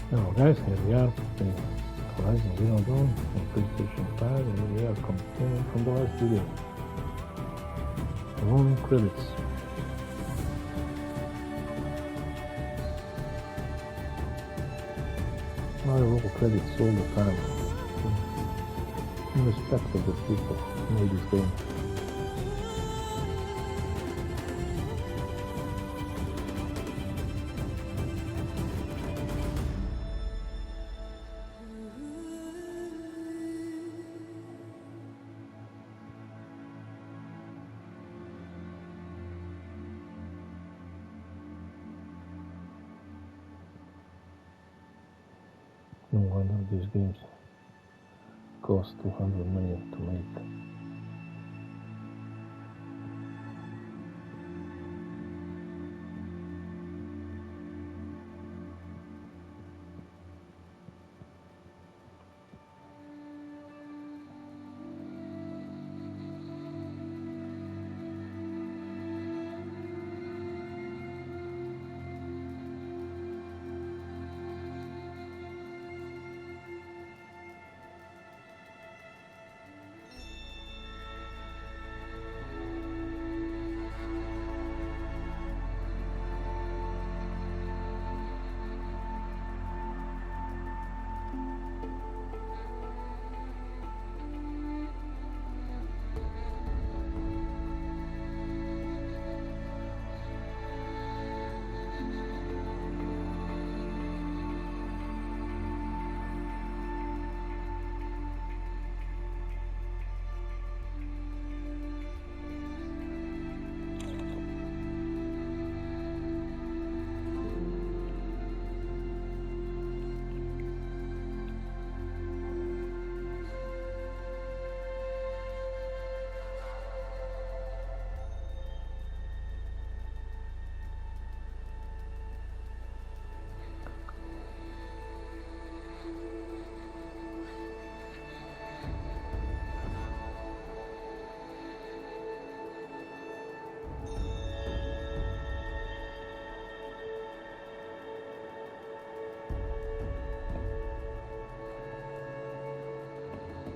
Now guys, here we are in Horizon Zero Dawn on PlayStation 5, and we are continuing from the last video. Rolling credits. I roll credits all the time. In respect of the people who made this game. No wonder these games cost 200 million to make.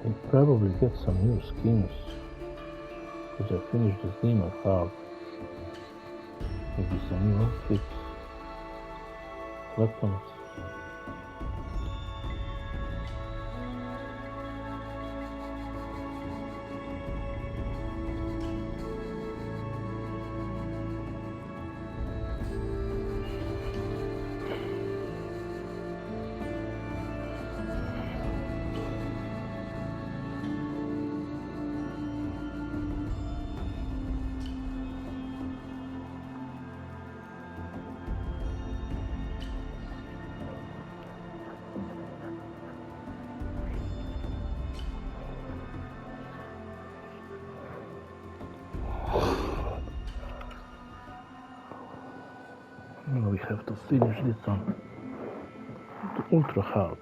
They probably get some new skins, because I finished this game on hard. Maybe some new outfits, weapons. Now we have to finish this on ultra hard.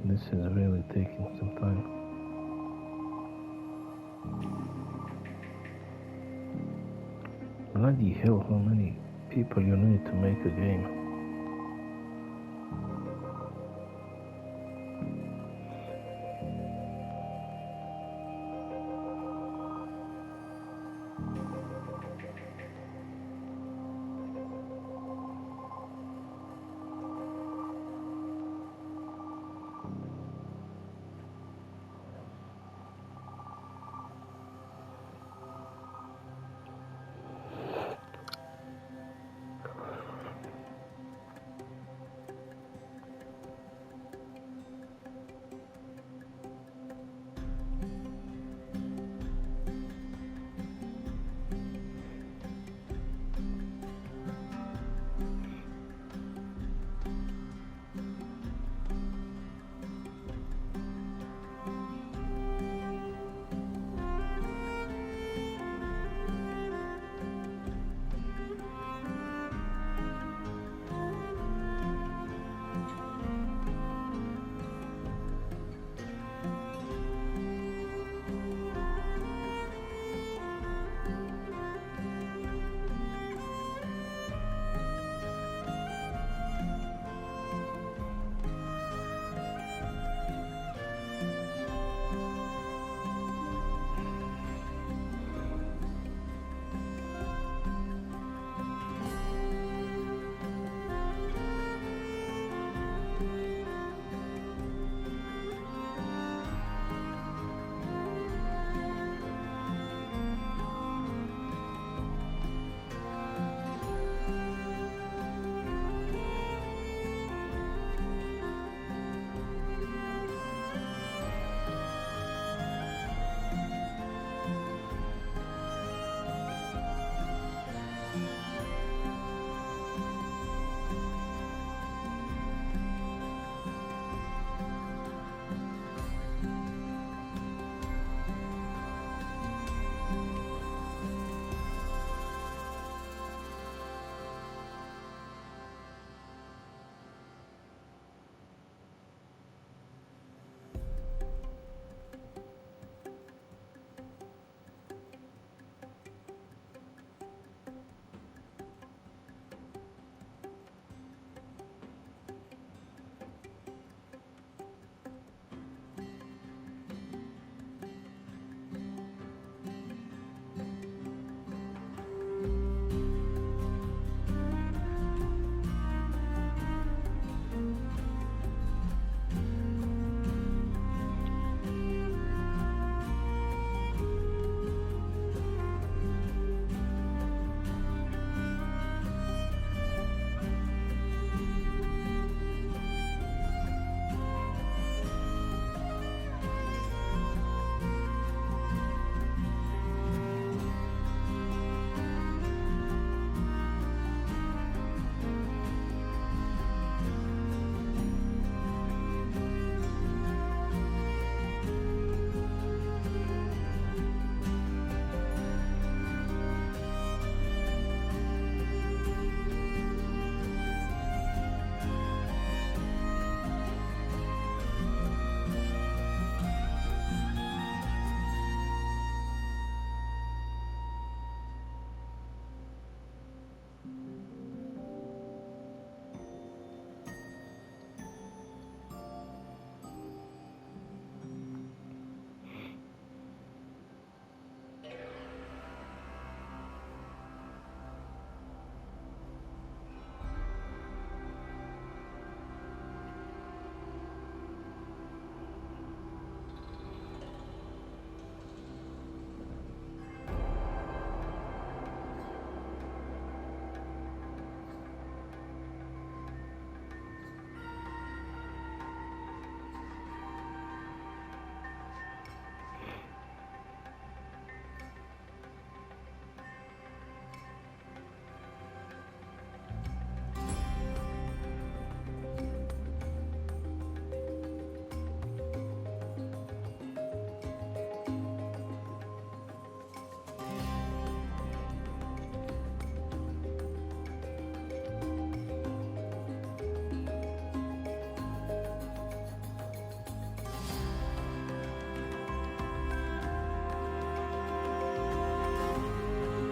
This is really taking some time. Bloody hell, how many people you need to make a game?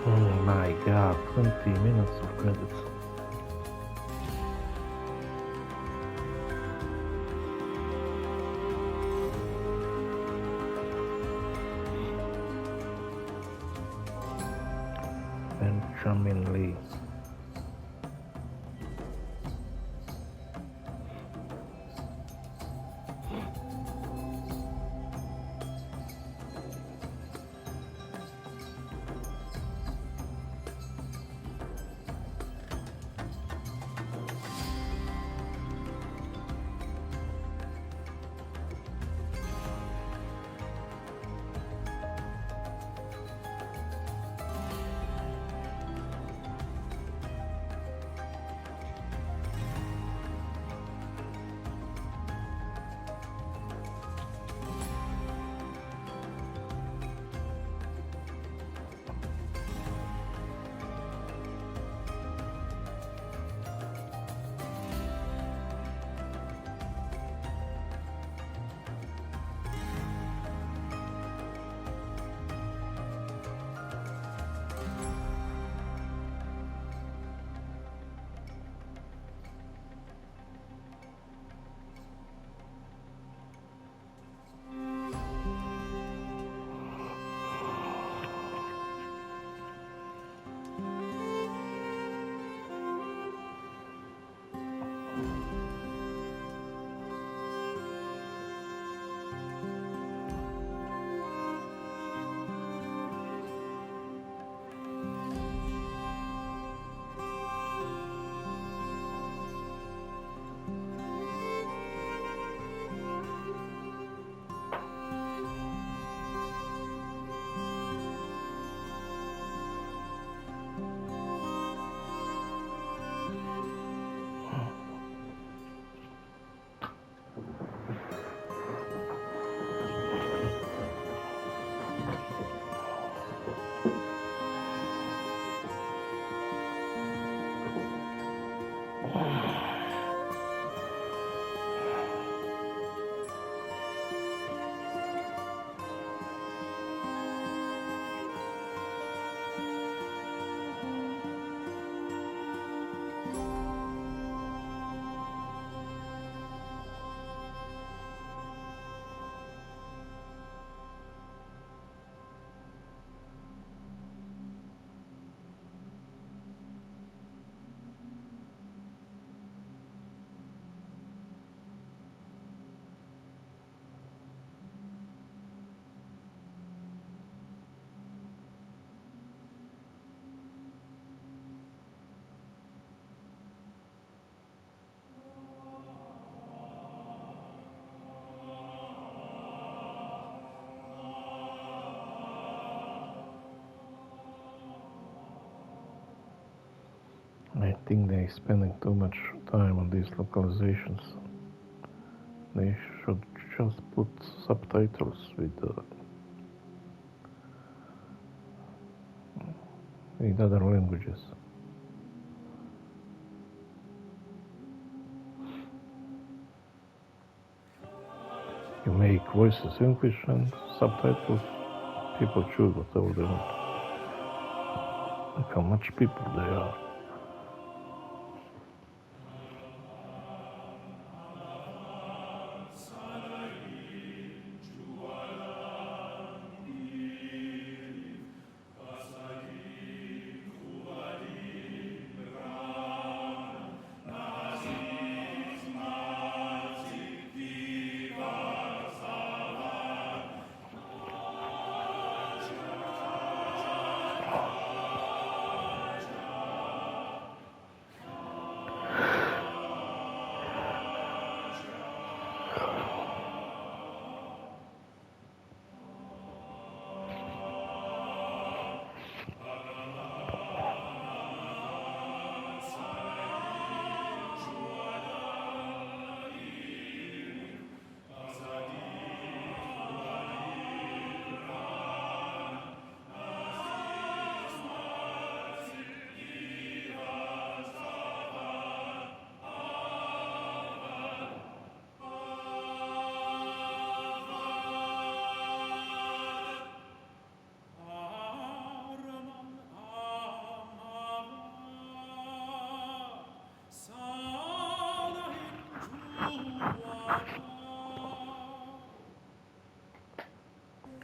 Oh my god, 20 minutes of credits. Benjamin Lee. I think they're spending too much time on these localizations. They should just put subtitles with other languages. You make voices English and subtitles. People choose whatever they want. Look how much people there are.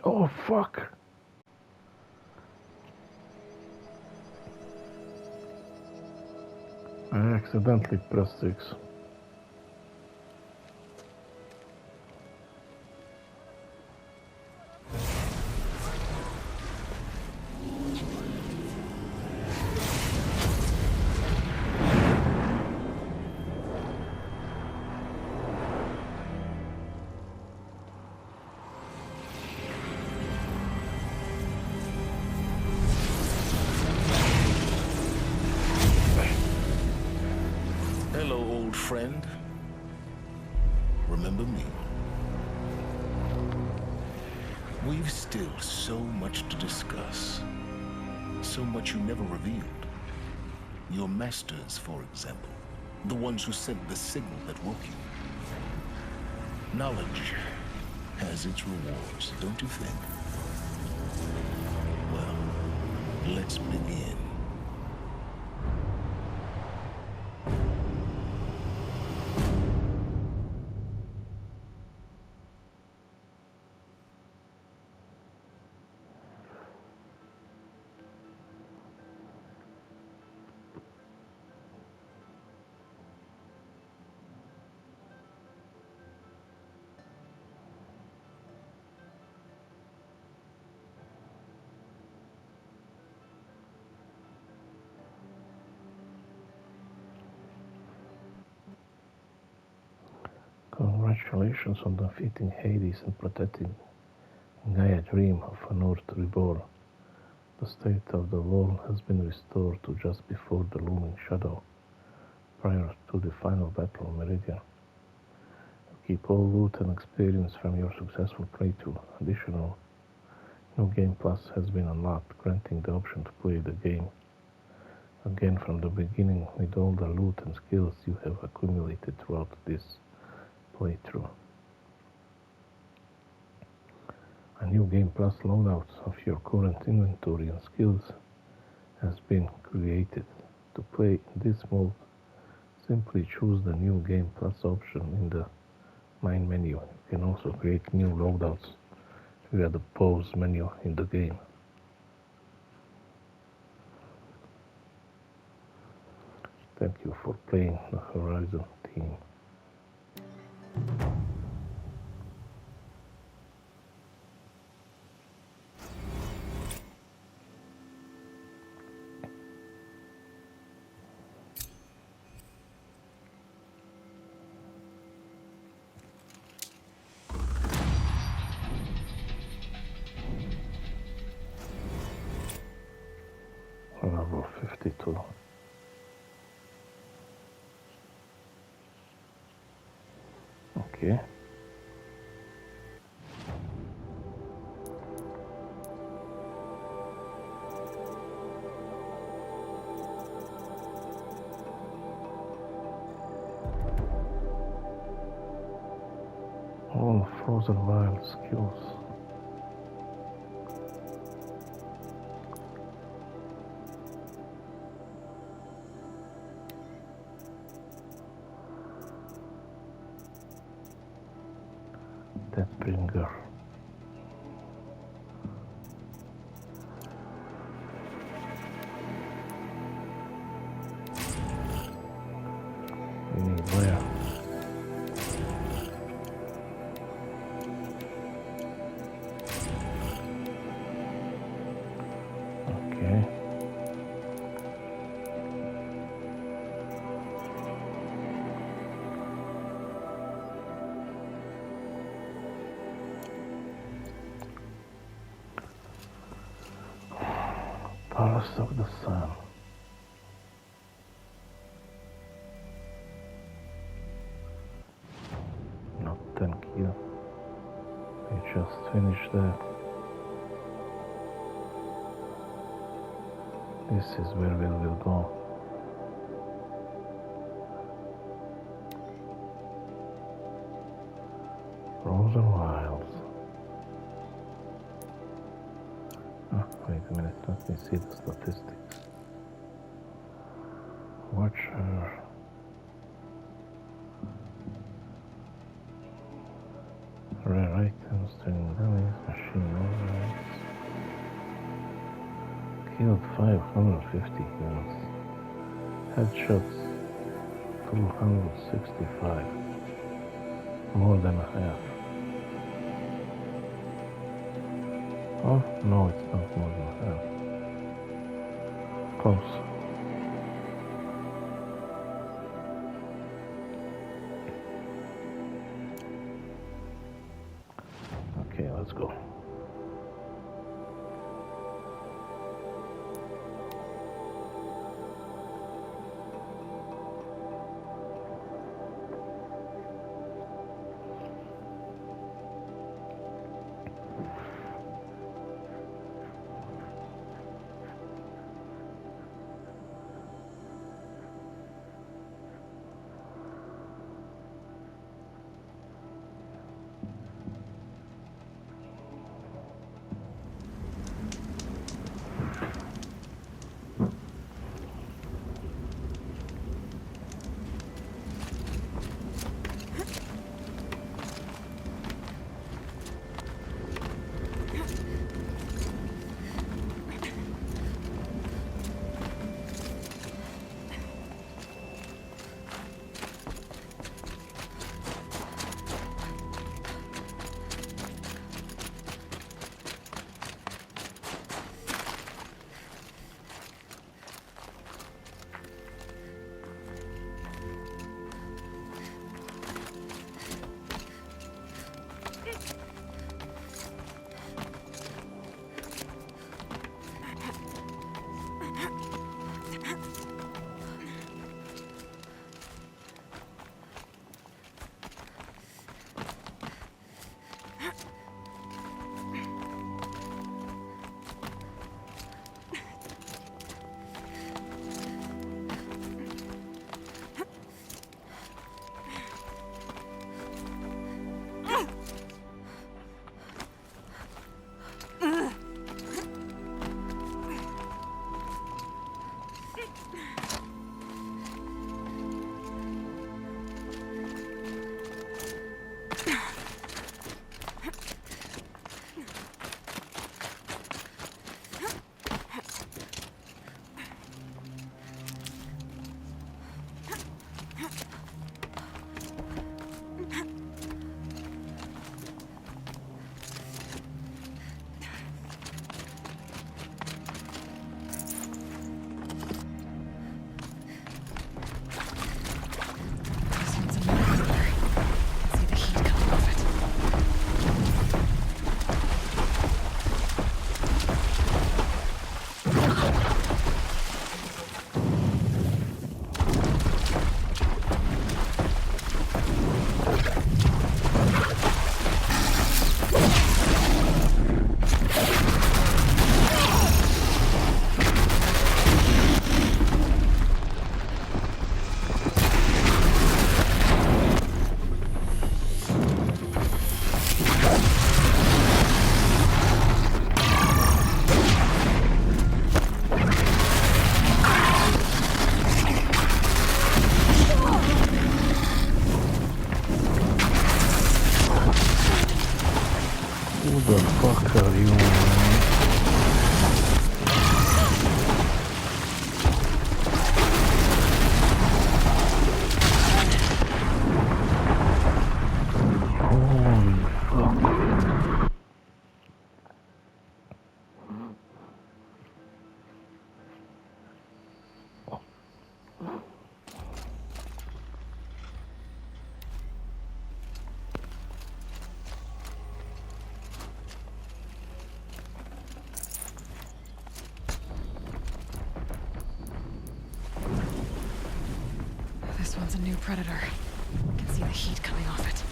Oh fuck! I accidentally pressed 6. Hello, old friend. Remember me? We've still so much to discuss. So much you never revealed. Your masters, for example. The ones who sent the signal that woke you. Knowledge has its rewards, don't you think? Well, let's begin. Congratulations on defeating Hades and protecting Gaia Dream of an Earth reborn. The state of the world has been restored to just before the looming shadow, prior to the final battle on Meridian. You keep all loot and experience from your successful playthrough. Additional New Game Plus has been unlocked, granting the option to play the game again from the beginning with all the loot and skills you have accumulated throughout this playthrough. A new Game Plus loadout of your current inventory and skills has been created. To play this mode, simply choose the New Game Plus option in the main menu. You can also create new loadouts via the pause menu in the game. Thank you for playing the Horizon team. Level 52. Okay. All Frozen Wild skills. Deathbringer. We need where? Okay. Palace of the Sun. Not thank you. I just finished that. This is where we will go. Frozen Wilds. Wait a minute, let me see the statistics. Watcher. Rare items, training dummies, machine 550 units. Headshots 265. More than a half. Oh, no, it's not more than a half. Close. Okay, let's go. Who the fuck are you, man? Holy fuck. This one's a new predator. I can see the heat coming off it.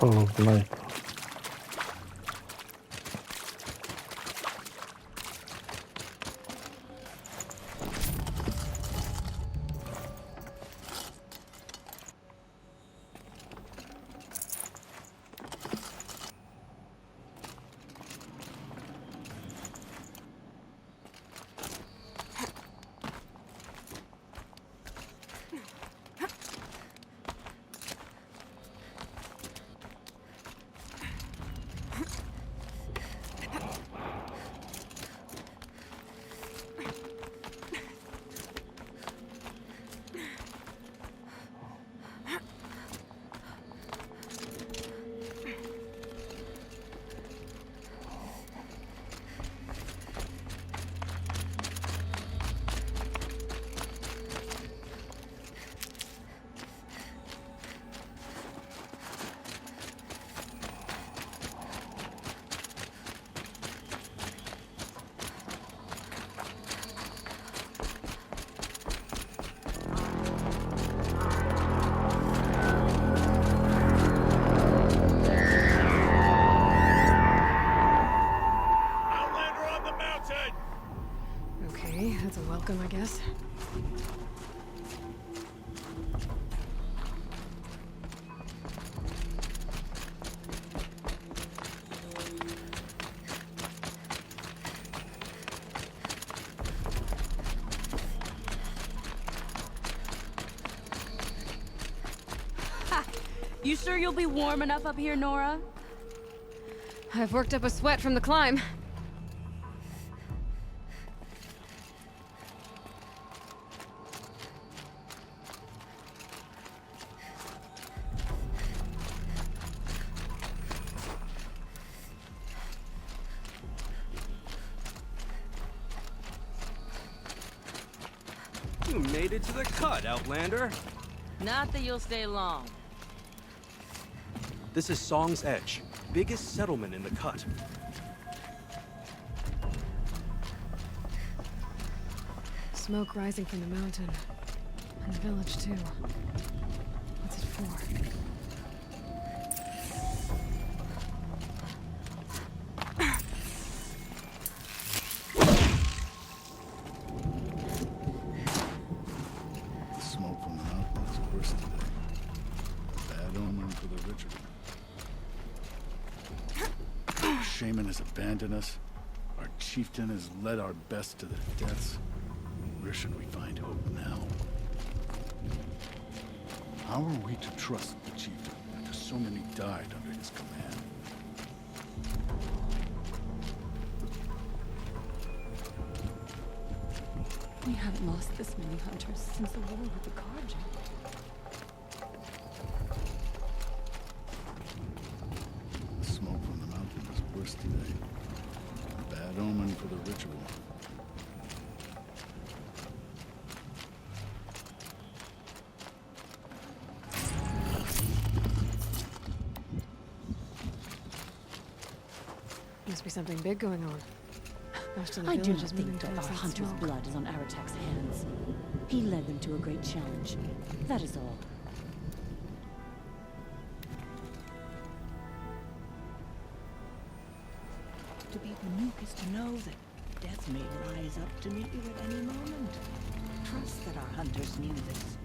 Follow the light. Okay, that's a welcome, I guess. You sure you'll be warm enough up here, Nora? I've worked up a sweat from the climb. You made it to the cut, Outlander. Not that you'll stay long. This is Song's Edge, biggest settlement in the cut. Smoke rising from the mountain. And the village, too. What's it for? The smoke from the mountain is worse today. A bad omen for the ritual. Shaman has abandoned us. Our chieftain has led our best to their deaths. Where should we find hope now? How are we to trust the chieftain after so many died under his command? We haven't lost this many hunters since the war with the Carja. The smoke from the mountain is worse today. A bad omen for the ritual. Must be something big going on. Most of the I do village not is moving think that towards our that hunter's smoke. blood is on Aratak's hands. He led them to a great challenge. That is all. To beat the nuke is to know that death may rise up to meet you at any moment. Trust that our hunters knew this.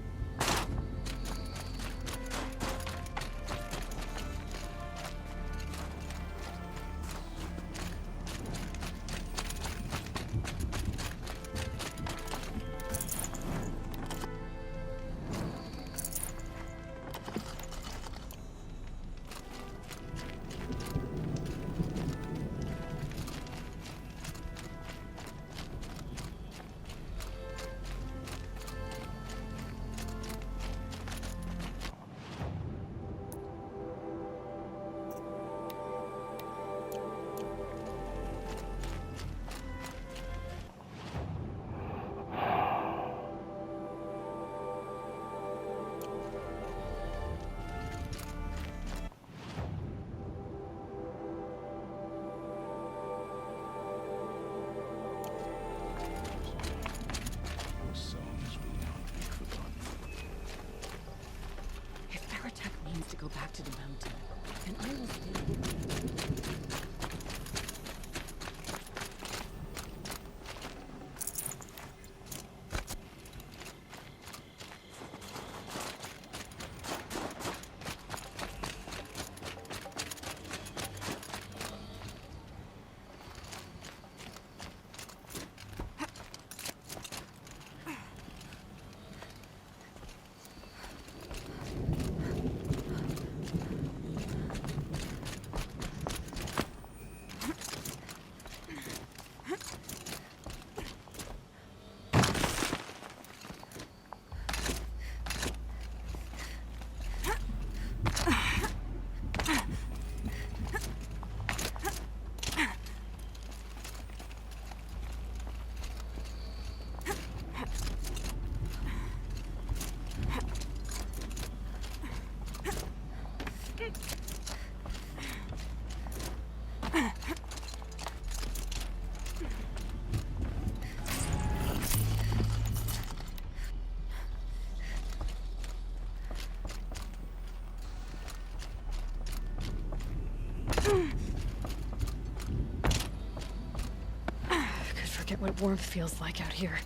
forget what warmth feels like out here.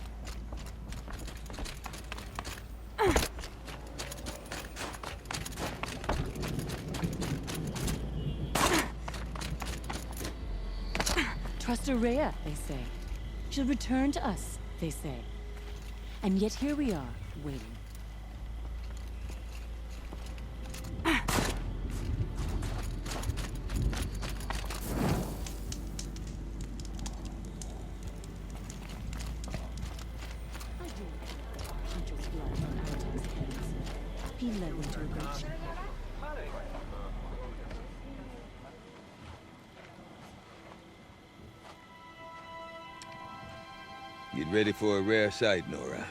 Trust Araya, they say. She'll return to us, they say. And yet here we are, waiting. Hunter's blood on Arata's heads. He led them to a great challenge. Get ready for a rare sight, Nora.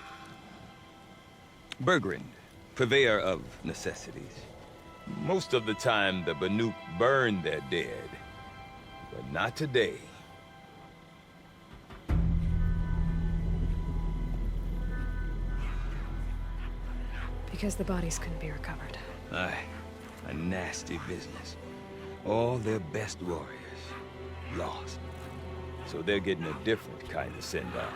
Bergrand, purveyor of necessities. Most of the time, the Banuk burn their dead. But not today. Because the bodies couldn't be recovered. Aye, a nasty business. All their best warriors lost. So they're getting a different kind of send-off.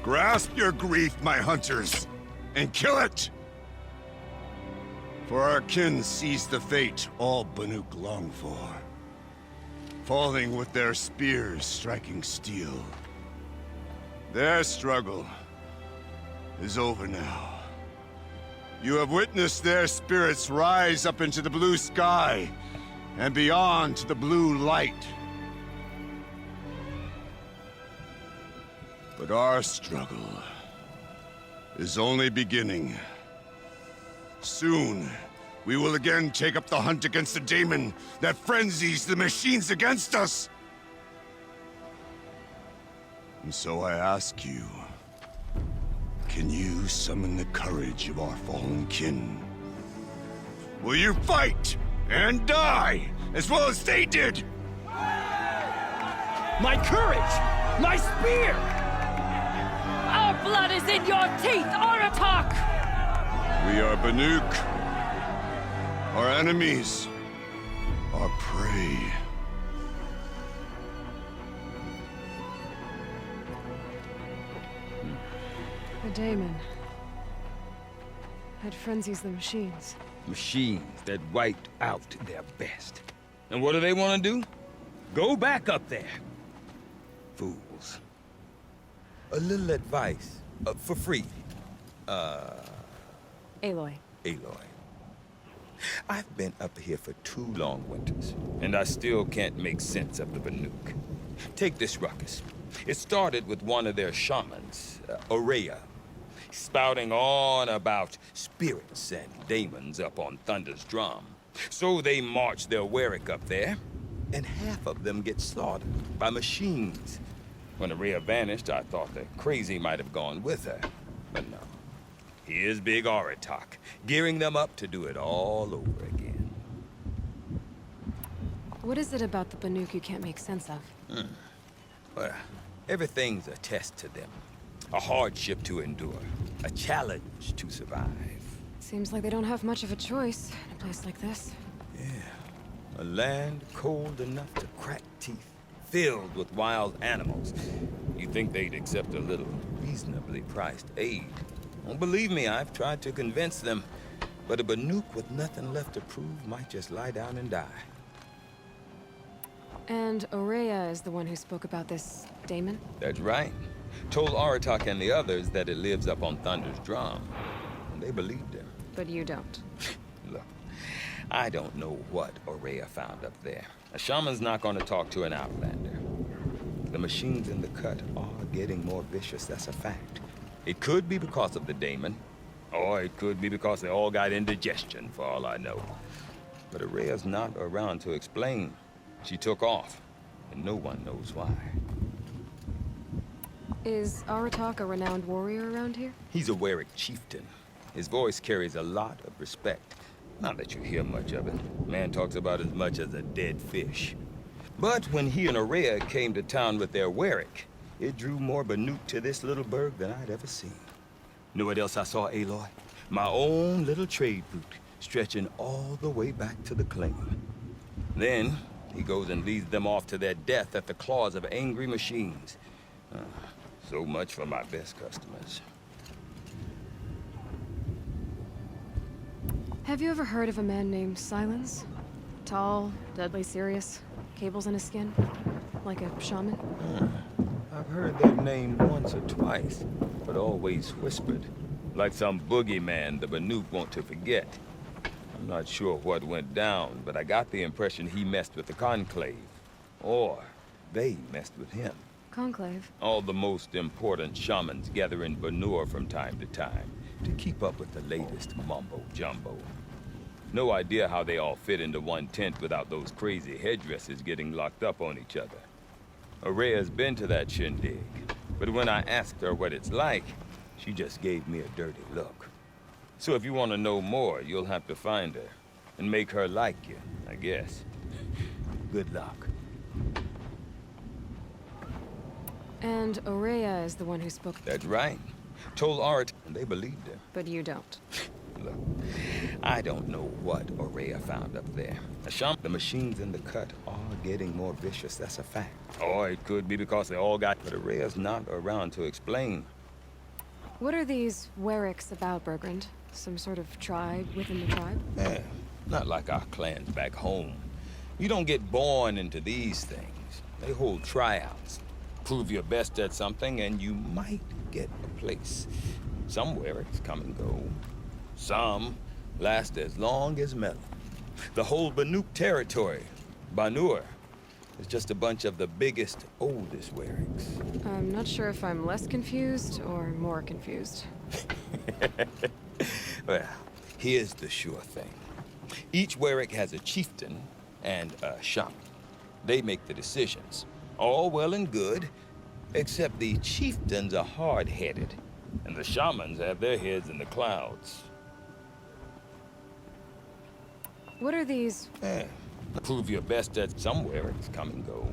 Grasp your grief, my hunters, and kill it! For our kin sees the fate all Banuk long for. Falling with their spears striking steel. Their struggle is over now. You have witnessed their spirits rise up into the blue sky, and beyond to the blue light. But our struggle is only beginning. Soon, we will again take up the hunt against the daemon that frenzies the machines against us. And so I ask you, can you summon the courage of our fallen kin? Will you fight and die as well as they did? My courage! My spear! Our blood is in your teeth, Aratak! We are Banuk. Our enemies are prey. The daemon had frenzies the machines. Machines that wiped out their best. And what do they want to do? Go back up there. Fools. A little advice, for free. Aloy. Aloy. I've been up here for 2 long winters, and I still can't make sense of the Banuk. Take this ruckus. It started with one of their shamans, Araya, spouting on about spirits and daemons up on Thunder's drum. So they march their Warwick up there, and half of them get slaughtered by machines. When Araya vanished, I thought the crazy might have gone with her, but no. Here's Big Aratak, gearing them up to do it all over again. What is it about the Banuk you can't make sense of? Well, everything's a test to them. A hardship to endure. A challenge to survive. Seems like they don't have much of a choice in a place like this. Yeah. A land cold enough to crack teeth, filled with wild animals. You'd think they'd accept a little reasonably priced aid. Well, believe me, I've tried to convince them. But a Banuk with nothing left to prove might just lie down and die. And Aurea is the one who spoke about this daemon? That's right. Told Aratak and the others that it lives up on Thunder's drum. And they believed him. But you don't. Look, I don't know what Aurea found up there. A shaman's not going to talk to an outlander. The machines in the cut are getting more vicious, that's a fact. It could be because of the daemon, or it could be because they all got indigestion, for all I know. But Aurea's not around to explain. She took off, and no one knows why. Is Aratak a renowned warrior around here? He's a Warwick chieftain. His voice carries a lot of respect. Not that you hear much of it. Man talks about as much as a dead fish. But when he and Aurea came to town with their Warwick, it drew more Banuk to this little burg than I'd ever seen. Know what else I saw, Aloy? My own little trade route, stretching all the way back to the claim. Then, he goes and leads them off to their death at the claws of angry machines. So much for my best customers. Have you ever heard of a man named Silence? Tall, deadly serious, cables in his skin, like a shaman? I've heard that name once or twice, but always whispered. Like some boogeyman the Banuk want to forget. I'm not sure what went down, but I got the impression he messed with the Conclave. Or they messed with him. Conclave? All the most important shamans gather in Banur from time to time to keep up with the latest mumbo-jumbo. No idea how they all fit into one tent without those crazy headdresses getting locked up on each other. Aurea's been to that shindig, but when I asked her what it's like, she just gave me a dirty look. So if you want to know more, you'll have to find her and make her like you, I guess. Good luck. And Aurea is the one who spoke. That's right. Told Art, and they believed him. But you don't. Look, I don't know what Aurea found up there. The machines in the cut are getting more vicious, that's a fact. Or it could be because they all got... But Aurea's not around to explain. What are these Warwicks about, Bergrand? Some sort of tribe within the tribe? Yeah, not like our clans back home. You don't get born into these things. They hold tryouts. Prove your best at something and you might get a place. Some Warwicks come and go. Some last as long as Melon. The whole Banuk territory, Banur, is just a bunch of the biggest, oldest Warwicks. I'm not sure if I'm less confused or more confused. Well, here's the sure thing. Each Warwick has a chieftain and a shaman. They make the decisions. All well and good, except the chieftains are hard-headed, and the shamans have their heads in the clouds. What are these? Prove your best at some Warwicks come and go.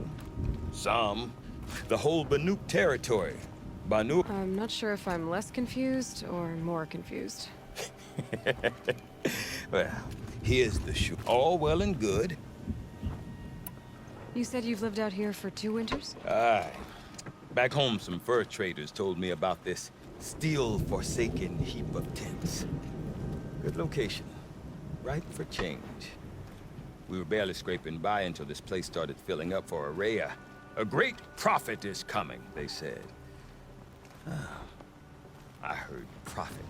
Some. The whole Banuk territory. Banur. I'm not sure if I'm less confused or more confused. Well, here's the shoe. All well and good. You said you've lived out here for 2 winters? Aye. Back home, some fur traders told me about this steel-forsaken heap of tents. Good location. Right for change. We were barely scraping by until this place started filling up for Aurea. A great prophet is coming, they said. I heard prophet.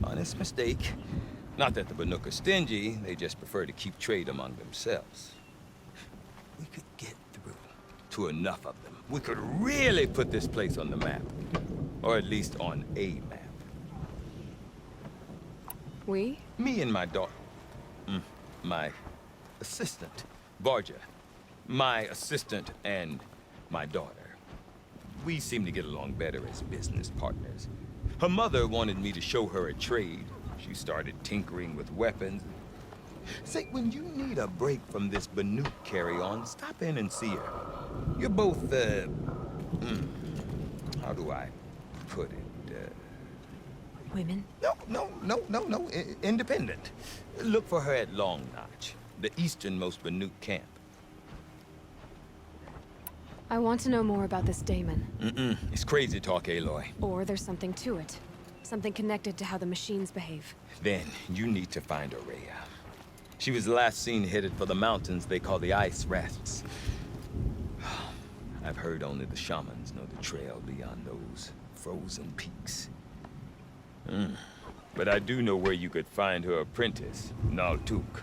Honest mistake. Not that the Banuk are stingy, they just prefer to keep trade among themselves. We could get through to enough of them. We could really put this place on the map. Or at least on a map. We? Me and my daughter. My assistant, Varja. My assistant and my daughter. We seem to get along better as business partners. Her mother wanted me to show her a trade. She started tinkering with weapons. Say, when you need a break from this Banuk carry-on, stop in and see her. You're both, how do I put it? Women? No. Independent. Look for her at Long Notch, the easternmost Banuk camp. I want to know more about this daemon. It's crazy talk, Aloy. Or there's something to it. Something connected to how the machines behave. Then you need to find Aurea. She was last seen headed for the mountains they call the Ice Rafts. I've heard only the shamans know the trail beyond those frozen peaks. But I do know where you could find her apprentice, Naltuk.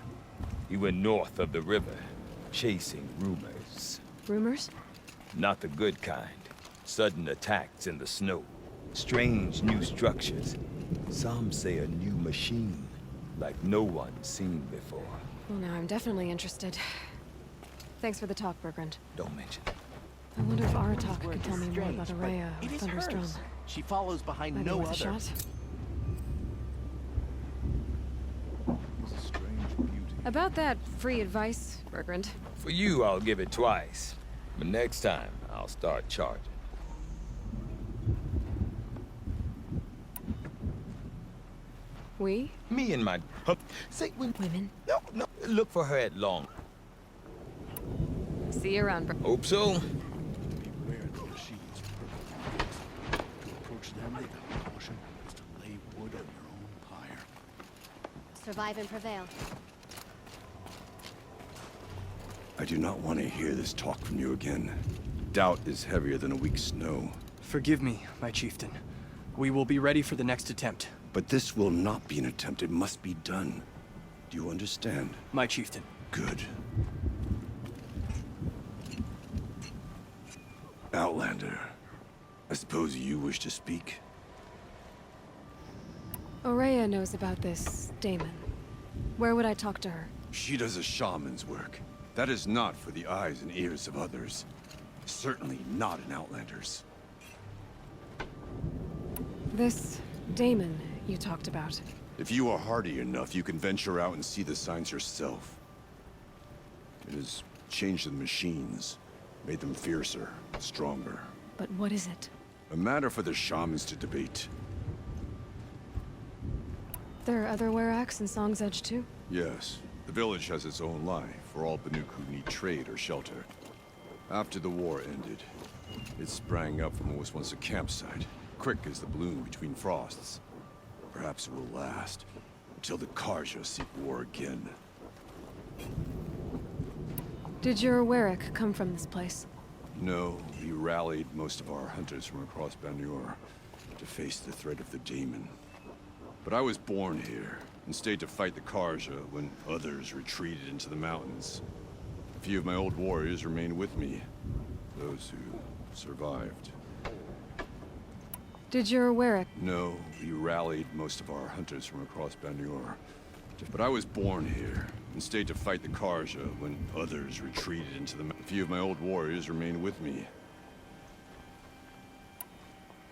He went north of the river, chasing rumors. Rumors? Not the good kind. Sudden attacks in the snow. Strange new structures. Some say a new machine, like no one's seen before. Well, now I'm definitely interested. Thanks for the talk, Bergrand. Don't mention it. I wonder if Aratak could tell me more about Strange, Aurea but or it is Thunderstrom. hers. She follows behind Maybe no worth a other. shot. Strange beauty. About that free advice, Bergrand. For you, I'll give it twice. But next time, I'll start charging. We? Me and my... Say, Women? No. Look for her at Long. See you around, Hope so. Beware the machines. To approach them without caution is to lay wood on your own pyre. Survive and prevail. I do not want to hear this talk from you again. Doubt is heavier than a week's snow. Forgive me, my chieftain. We will be ready for the next attempt. But this will not be an attempt. It must be done. Do you understand? My chieftain. Good. Outlander, I suppose you wish to speak? Aurea knows about this daemon. Where would I talk to her? She does a shaman's work. That is not for the eyes and ears of others. Certainly not an Outlander's. This daemon you talked about. If you are hardy enough, you can venture out and see the signs yourself. It has changed the machines, made them fiercer, stronger. But what is it? A matter for the shamans to debate. There are other Weraks in Song's Edge too? Yes, the village has its own life for all Banuk who need trade or shelter. After the war ended, it sprang up from what was once a campsite, quick as the bloom between frosts. Perhaps it will last, until the Karja seek war again. Did your Werak come from this place? No, we rallied most of our hunters from across Banur to face the threat of the daemon. But I was born here, and stayed to fight the Karja when others retreated into the mountains. A few of my old warriors remained with me, those who survived. Did your Werak... No, we rallied most of our hunters from across Banur. But I was born here, and stayed to fight the Karja when others retreated into the mountains. A few of my old warriors remained with me.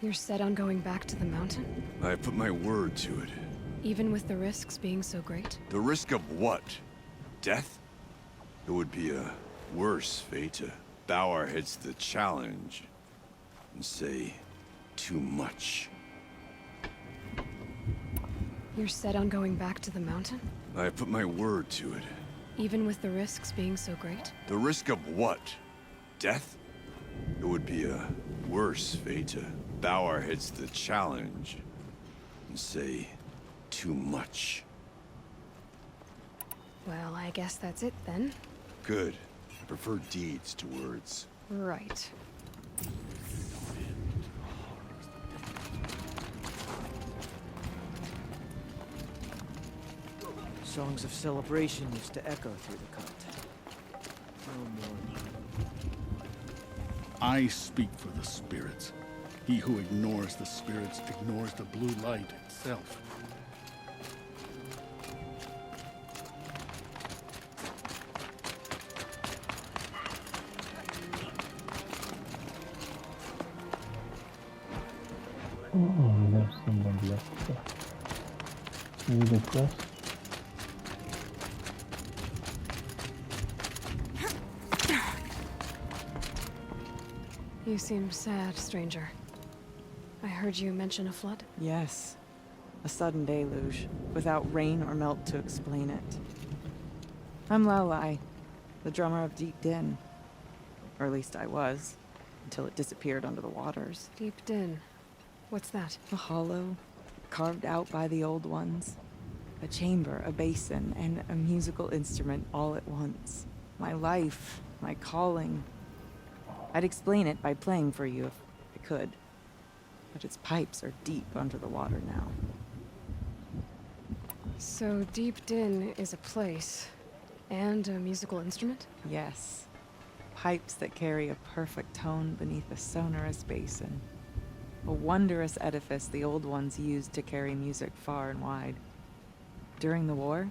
You're set on going back to the mountain? I have put my word to it. Even with the risks being so great? The risk of what? Death? It would be a worse fate to bow our heads to the challenge and say too much. You're set on going back to the mountain? I have put my word to it. Even with the risks being so great? The risk of what? Death? It would be a worse fate to bow our heads to the challenge and say too much. Well, I guess that's it then. Good. I prefer deeds to words. Right. Songs of celebration used to echo through the cut. No more. I speak for the spirits. He who ignores the spirits ignores the blue light itself. Oh, there's someone left. Any request? You seem sad, stranger. I heard you mention a flood. Yes. A sudden deluge, without rain or melt to explain it. I'm Lelai, the drummer of Deep Din. Or at least I was, until it disappeared under the waters. Deep Din. What's that? A hollow, carved out by the old ones. A chamber, a basin, and a musical instrument all at once. My life, my calling. I'd explain it by playing for you if I could. But its pipes are deep under the water now. So Deep Din is a place and a musical instrument? Yes. Pipes that carry a perfect tone beneath a sonorous basin. A wondrous edifice the old ones used to carry music far and wide. During the war,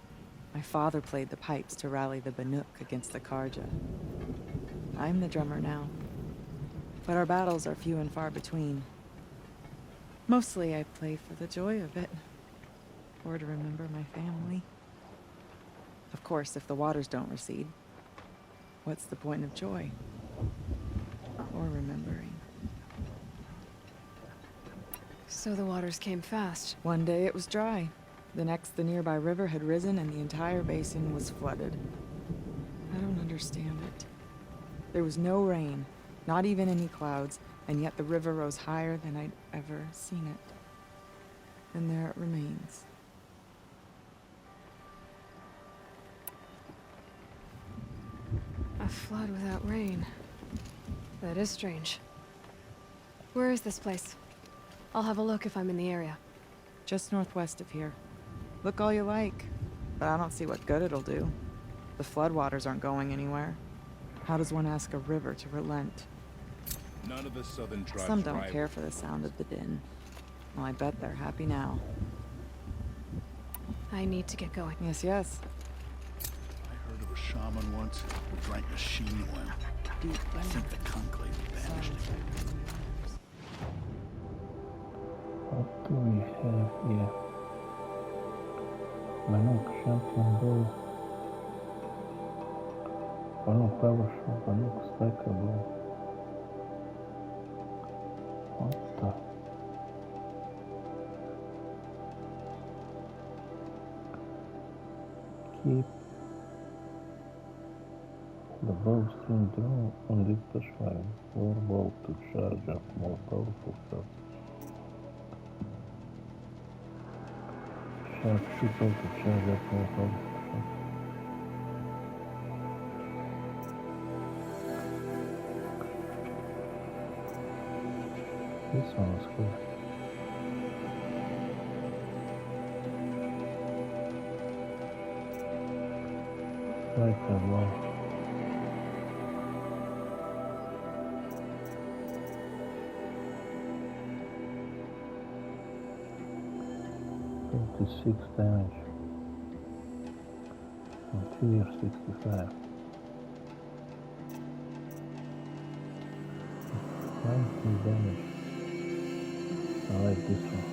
my father played the pipes to rally the Banuk against the Karja. I'm the drummer now. But our battles are few and far between. Mostly I play for the joy of it. Or to remember my family. Of course, if the waters don't recede, what's the point of joy? Or remembering? So the waters came fast. One day it was dry. The next, the nearby river had risen and the entire basin was flooded. I don't understand it. There was no rain, not even any clouds, and yet the river rose higher than I'd ever seen it. And there it remains. A flood without rain. That is strange. Where is this place? I'll have a look if I'm in the area. Just northwest of here. Look all you like, but I don't see what good it'll do. The floodwaters aren't going anywhere. How does one ask a river to relent? None of the southern tribes. Some don't care for the sound of the din. Well, I bet they're happy now. I need to get going. Yes, yes. I heard of a shaman once who drank a sheen oil. I think the conclave banished him. What do we have here? Banuk champion bow. Banuk power shot, Banuk striker bow. What the? Keep the bowstring drawn on this flashlight. War bow to charge up more powerful stuff. Sharpshooter to charge up more powerful stuff. This one is cool. Like that one. Six damage and fear 65. 19 damage. I like this one.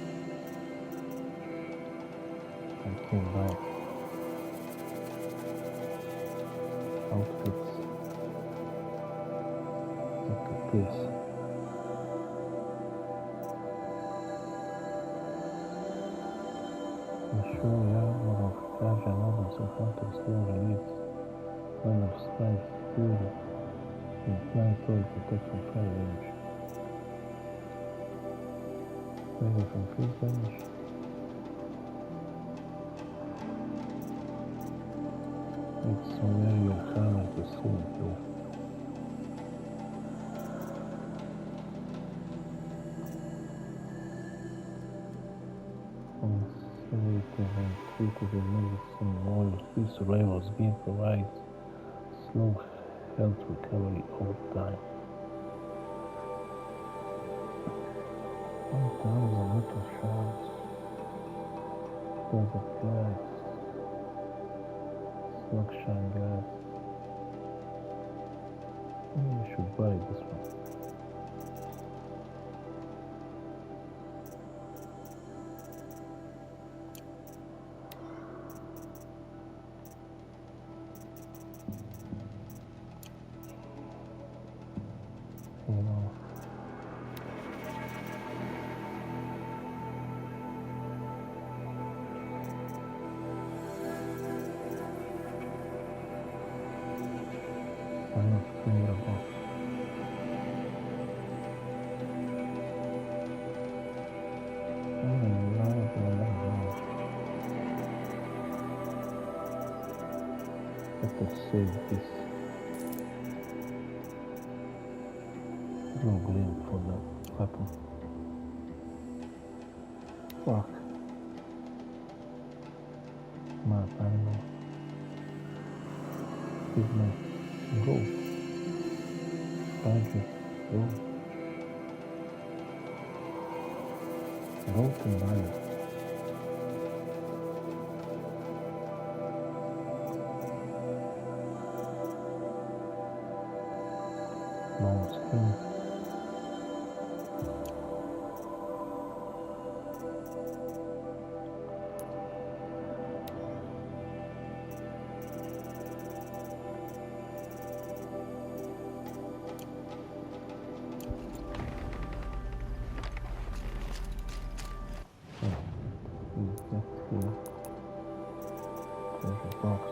I can buy outfits. Look at this. The armor of Kaja nobles and hunters still released when of strength, fury, and 9 soul protection fire damage. Maybe from freeze damage. It's some area harder to see here. And treated with medicine oil, these survivors game provides slow health recovery over time. 1,000 little shards, desert gas, slugshine gas. Maybe I should buy this one. cannot clear a box. Let us save this. No gleam for the weapon. Fuck. Map animal. Pigment. Go. Budget. Go. Go to buy. Mouse king. Treasure box.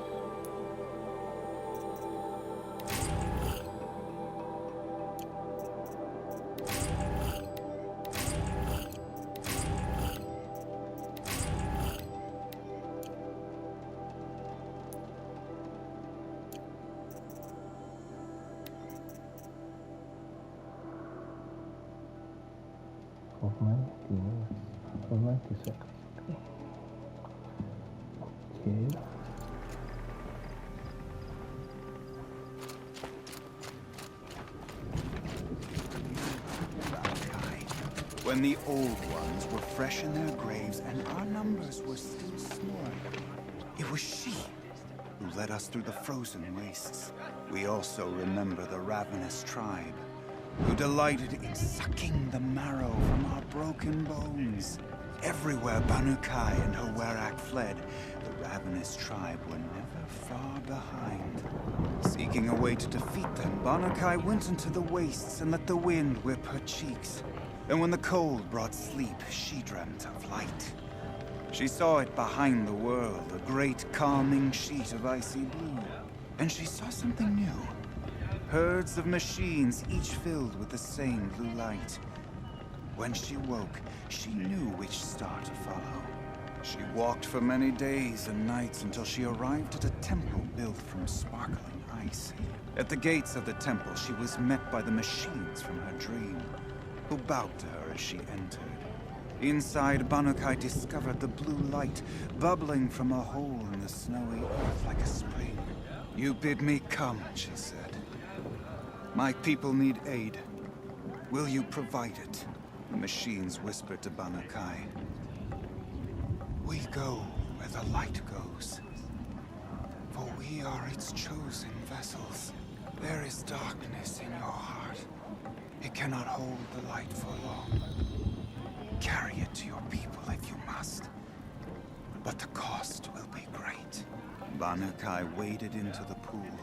For 90 minutes, for 90 seconds. Okay. When the old ones were fresh in their graves and our numbers were still small, it was she who led us through the frozen wastes. We also remember the ravenous tribe, who delighted in sucking the marrow from our broken bones. Everywhere Banu Kai and her Werak fled, the ravenous tribe were never far behind. Seeking a way to defeat them, Banu Kai went into the wastes and let the wind whip her cheeks. And when the cold brought sleep, she dreamt of light. She saw it behind the world, a great calming sheet of icy blue. And she saw something new. Herds of machines, each filled with the same blue light. When she woke, she knew which star to follow. She walked for many days and nights until she arrived at a temple built from sparkling ice. At the gates of the temple, she was met by the machines from her dream, who bowed to her as she entered. Inside, Banu Kai discovered the blue light bubbling from a hole in the snowy earth like a spring. "You bid me come," she said. "My people need aid. Will you provide it?" The machines whispered to Banu Kai. "We go where the light goes, for we are its chosen vessels. There is darkness in your heart. It cannot hold the light for long. Carry it to your people if you must, but the cost will be great." Banu Kai waded into the pool.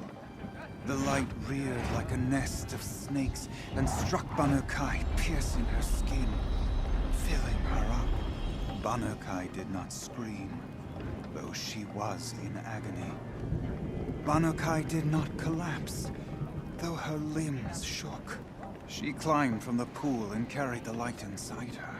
The light reared like a nest of snakes and struck Banu Kai, piercing her skin, filling her up. Banu Kai did not scream, though she was in agony. Banu Kai did not collapse, though her limbs shook. She climbed from the pool and carried the light inside her.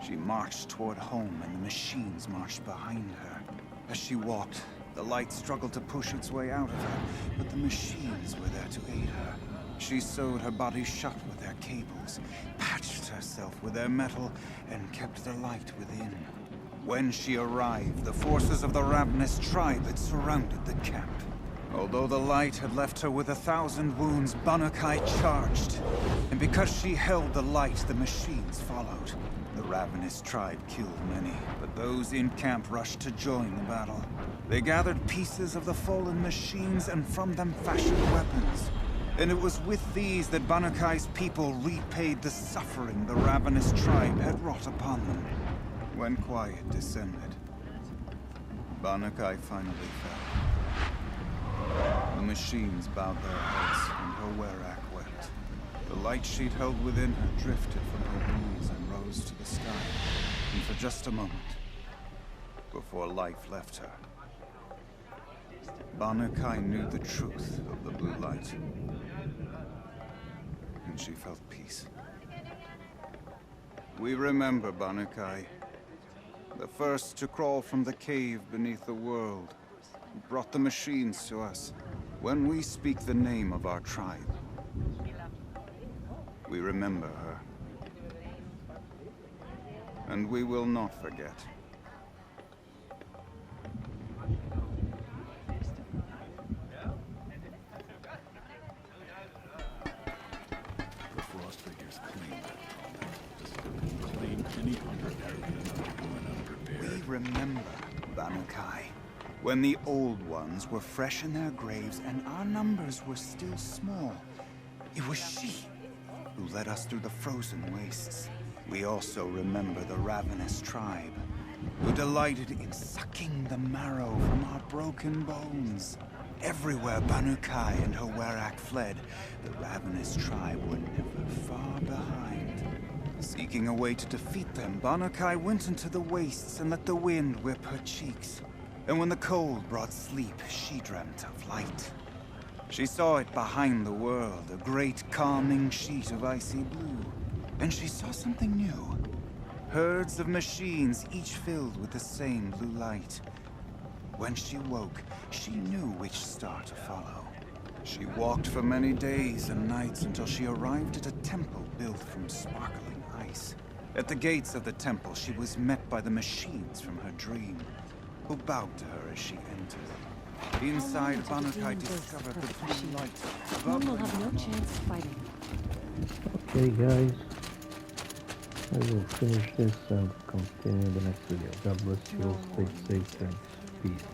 She marched toward home, and the machines marched behind her. As she walked, the light struggled to push its way out of her, but the machines were there to aid her. She sewed her body shut with their cables, patched herself with their metal, and kept the light within. When she arrived, the forces of the ravenous tribe had surrounded the camp. Although the light had left her with 1,000 wounds, Banu Kai charged. And because she held the light, the machines followed. The ravenous tribe killed many, but those in camp rushed to join the battle. They gathered pieces of the fallen machines and from them fashioned weapons. And it was with these that Banu Kai's people repaid the suffering the ravenous tribe had wrought upon them. When quiet descended, Banu Kai finally fell. The machines bowed their heads, and her Werak wept. The light she'd held within her drifted from her wounds and rose to the sky, and for just a moment, before life left her, Banukai knew the truth of the blue light. And she felt peace. We remember Banukai, the first to crawl from the cave beneath the world, who brought the machines to us. When we speak the name of our tribe, we remember her. And we will not forget. The frost figures claim that claim any hunter unprepared. We remember Banukai, when the old ones were fresh in their graves and our numbers were still small. It was she who led us through the frozen wastes. We also remember the ravenous tribe, who delighted in sucking the marrow from our broken bones. Everywhere Banukai and her Werak fled, the ravenous tribe were never far behind. Seeking a way to defeat them, Banukai went into the wastes and let the wind whip her cheeks. And when the cold brought sleep, she dreamt of light. She saw it behind the world, a great calming sheet of icy blue. And she saw something new. Herds of machines, each filled with the same blue light. When she woke, she knew which star to follow. She walked for many days and nights until she arrived at a temple built from sparkling ice. At the gates of the temple, she was met by the machines from her dream, who bowed to her as she entered. Inside, Banukai discovered the blue light. Mom will have no chance of fighting. Okay, guys. I will finish this and continue the next video. God bless you all. Stay safe and peace.